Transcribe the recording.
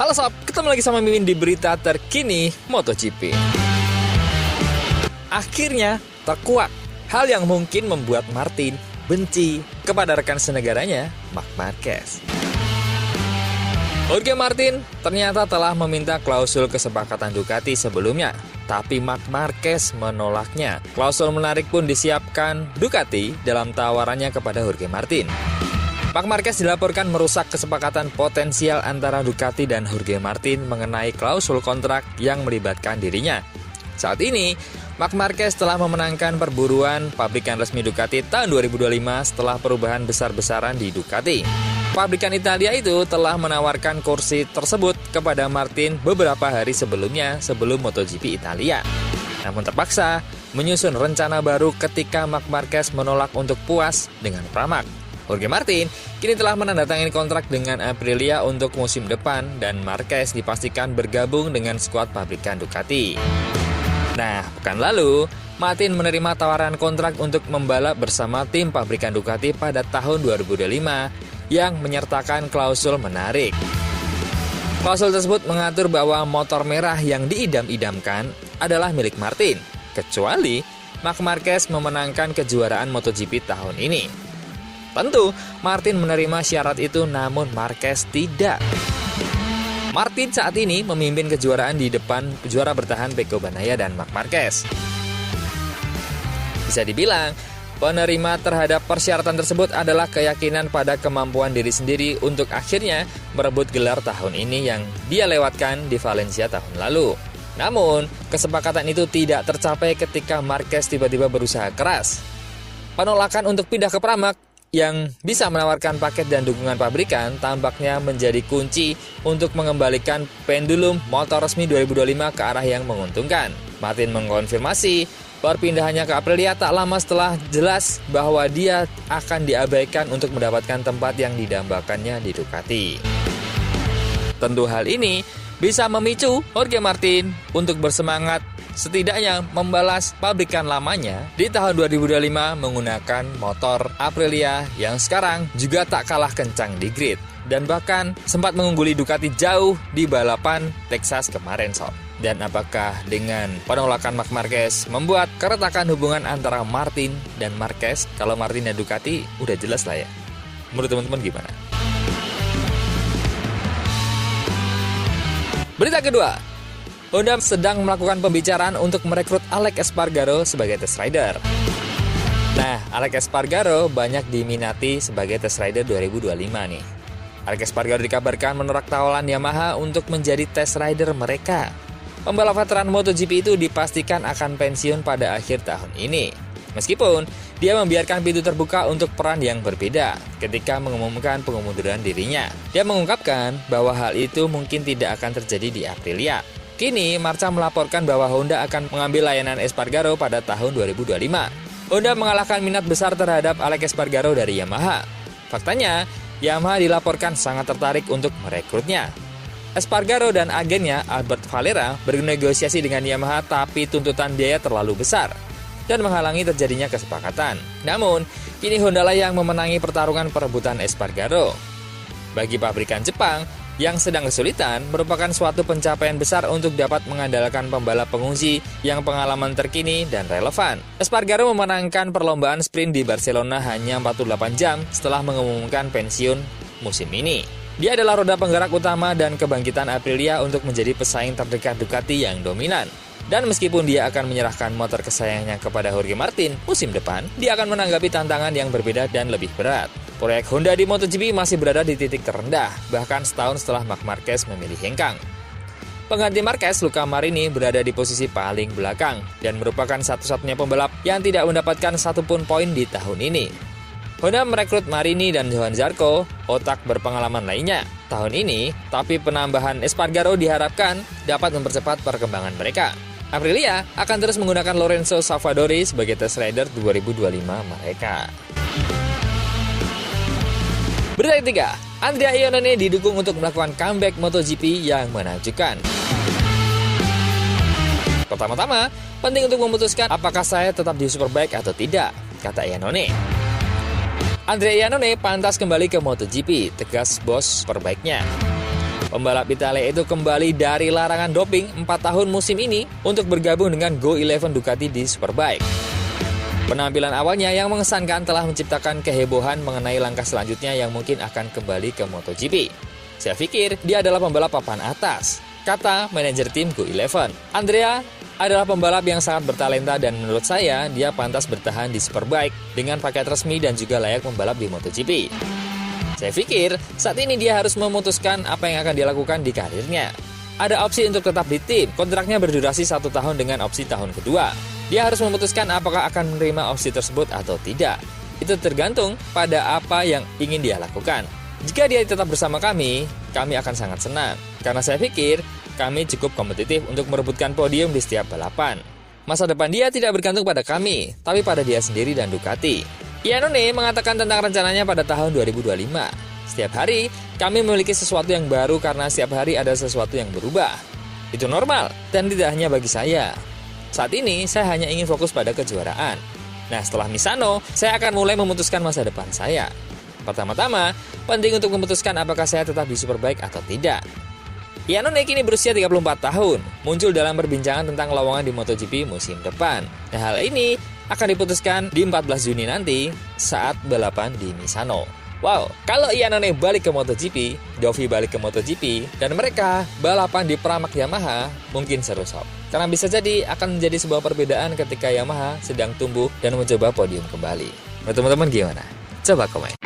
Halo sob, ketemu lagi sama Mimin di berita terkini MotoGP. Akhirnya terkuak hal yang mungkin membuat Martin benci kepada rekan senegaranya, Marc Marquez. Jorge Martin ternyata telah meminta klausul kesepakatan Ducati sebelumnya, tapi Marc Marquez menolaknya. Klausul menarik pun disiapkan Ducati dalam tawarannya kepada Jorge Martin. Marc Marquez dilaporkan merusak kesepakatan potensial antara Ducati dan Jorge Martin mengenai klausul kontrak yang melibatkan dirinya. Saat ini, Marc Marquez telah memenangkan perburuan pabrikan resmi Ducati tahun 2025 setelah perubahan besar-besaran di Ducati. Pabrikan Italia itu telah menawarkan kursi tersebut kepada Martin beberapa hari sebelumnya sebelum MotoGP Italia. Namun terpaksa menyusun rencana baru ketika Marc Marquez menolak untuk puas dengan Pramac. Jorge Martin kini telah menandatangani kontrak dengan Aprilia untuk musim depan dan Marquez dipastikan bergabung dengan skuad pabrikan Ducati. Nah, pekan lalu, Martin menerima tawaran kontrak untuk membalap bersama tim pabrikan Ducati pada tahun 2025 yang menyertakan klausul menarik. Klausul tersebut mengatur bahwa motor merah yang diidam-idamkan adalah milik Martin, kecuali Marc Marquez memenangkan kejuaraan MotoGP tahun ini. Tentu, Martin menerima syarat itu, namun Marquez tidak. Martin saat ini memimpin kejuaraan di depan juara bertahan Pecco Bagnaia dan Marc Marquez. Bisa dibilang, penerima terhadap persyaratan tersebut adalah keyakinan pada kemampuan diri sendiri untuk akhirnya merebut gelar tahun ini yang dia lewatkan di Valencia tahun lalu. Namun, kesepakatan itu tidak tercapai ketika Marquez tiba-tiba berusaha keras. Penolakan untuk pindah ke Pramac yang bisa menawarkan paket dan dukungan pabrikan tampaknya menjadi kunci untuk mengembalikan pendulum motor resmi 2025 ke arah yang menguntungkan. Martin mengkonfirmasi perpindahannya ke Aprilia tak lama setelah jelas bahwa dia akan diabaikan untuk mendapatkan tempat yang didambakannya di Ducati. Tentu hal ini bisa memicu Jorge Martin untuk bersemangat setidaknya membalas pabrikan lamanya di tahun 2025 menggunakan motor Aprilia yang sekarang juga tak kalah kencang di grid dan bahkan sempat mengungguli Ducati jauh di balapan Texas kemarin sob. Dan apakah dengan penolakan Marc Marquez membuat keretakan hubungan antara Martin dan Marquez? Kalau Martin dan Ducati udah jelas lah ya. Menurut teman-teman gimana? Berita kedua, Honda sedang melakukan pembicaraan untuk merekrut Alex Espargaro sebagai test rider. Nah, Alex Espargaro banyak diminati sebagai test rider 2025 nih. Alex Espargaro dikabarkan menolak tawaran Yamaha untuk menjadi test rider mereka. Pembalap veteran MotoGP itu dipastikan akan pensiun pada akhir tahun ini. Meskipun dia membiarkan pintu terbuka untuk peran yang berbeda ketika mengumumkan pengunduran dirinya. Dia mengungkapkan bahwa hal itu mungkin tidak akan terjadi di Aprilia. Kini, Marca melaporkan bahwa Honda akan mengambil layanan Espargaro pada tahun 2025. Honda mengalahkan minat besar terhadap Alex Espargaro dari Yamaha. Faktanya, Yamaha dilaporkan sangat tertarik untuk merekrutnya. Espargaro dan agennya Albert Valera bernegosiasi dengan Yamaha tapi tuntutan biaya terlalu besar dan menghalangi terjadinya kesepakatan. Namun, kini Honda lah yang memenangi pertarungan perebutan Espargaro. Bagi pabrikan Jepang yang sedang kesulitan, merupakan suatu pencapaian besar untuk dapat mengandalkan pembalap pengungsi yang pengalaman terkini dan relevan. Espargaro memenangkan perlombaan sprint di Barcelona hanya 48 jam setelah mengumumkan pensiun musim ini. Dia adalah roda penggerak utama dan kebangkitan Aprilia untuk menjadi pesaing terdekat Ducati yang dominan. Dan meskipun dia akan menyerahkan motor kesayangannya kepada Jorge Martin musim depan, dia akan menanggapi tantangan yang berbeda dan lebih berat. Proyek Honda di MotoGP masih berada di titik terendah, bahkan setahun setelah Marc Marquez memilih hengkang. Pengganti Marquez, Luca Marini, berada di posisi paling belakang dan merupakan satu-satunya pembalap yang tidak mendapatkan satupun poin di tahun ini. Honda merekrut Marini dan Johann Zarco, otak berpengalaman lainnya, tahun ini, tapi penambahan Espargaro diharapkan dapat mempercepat perkembangan mereka. Aprilia akan terus menggunakan Lorenzo Savadori sebagai test rider 2025 mereka. Berita ketiga, Andrea Iannone didukung untuk melakukan comeback MotoGP yang menakjubkan. Pertama-tama, penting untuk memutuskan apakah saya tetap di Superbike atau tidak, kata Iannone. Andrea Iannone pantas kembali ke MotoGP, tegas bos Superbike-nya. Pembalap Italia itu kembali dari larangan doping 4 tahun musim ini untuk bergabung dengan Go11 Ducati di Superbike. Penampilan awalnya yang mengesankan telah menciptakan kehebohan mengenai langkah selanjutnya yang mungkin akan kembali ke MotoGP. Saya pikir dia adalah pembalap papan atas, kata manajer tim Go11. Andrea adalah pembalap yang sangat bertalenta dan menurut saya dia pantas bertahan di Superbike dengan paket resmi dan juga layak membalap di MotoGP. Saya pikir saat ini dia harus memutuskan apa yang akan dia lakukan di karirnya. Ada opsi untuk tetap di tim, kontraknya berdurasi 1 tahun dengan opsi tahun kedua. Dia harus memutuskan apakah akan menerima opsi tersebut atau tidak. Itu tergantung pada apa yang ingin dia lakukan. Jika dia tetap bersama kami akan sangat senang. Karena saya pikir kami cukup kompetitif untuk merebutkan podium di setiap balapan. Masa depan dia tidak bergantung pada kami, tapi pada dia sendiri dan Ducati. Iannone mengatakan tentang rencananya pada tahun 2025. Setiap hari, kami memiliki sesuatu yang baru karena setiap hari ada sesuatu yang berubah. Itu normal, dan tidak hanya bagi saya. Saat ini, saya hanya ingin fokus pada kejuaraan. Nah, setelah Misano, saya akan mulai memutuskan masa depan saya. Pertama-tama, penting untuk memutuskan apakah saya tetap di Superbike atau tidak. Iannone kini berusia 34 tahun, muncul dalam perbincangan tentang lowongan di MotoGP musim depan. Nah, hal ini akan diputuskan di 14 Juni nanti saat balapan di Misano. Wow, kalau Iannone balik ke MotoGP, Dovi balik ke MotoGP, dan mereka balapan di Pramac Yamaha, mungkin seru sob. Karena bisa jadi akan menjadi sebuah perbedaan ketika Yamaha sedang tumbuh dan mencoba podium kembali. Menurut teman-teman gimana? Coba komen.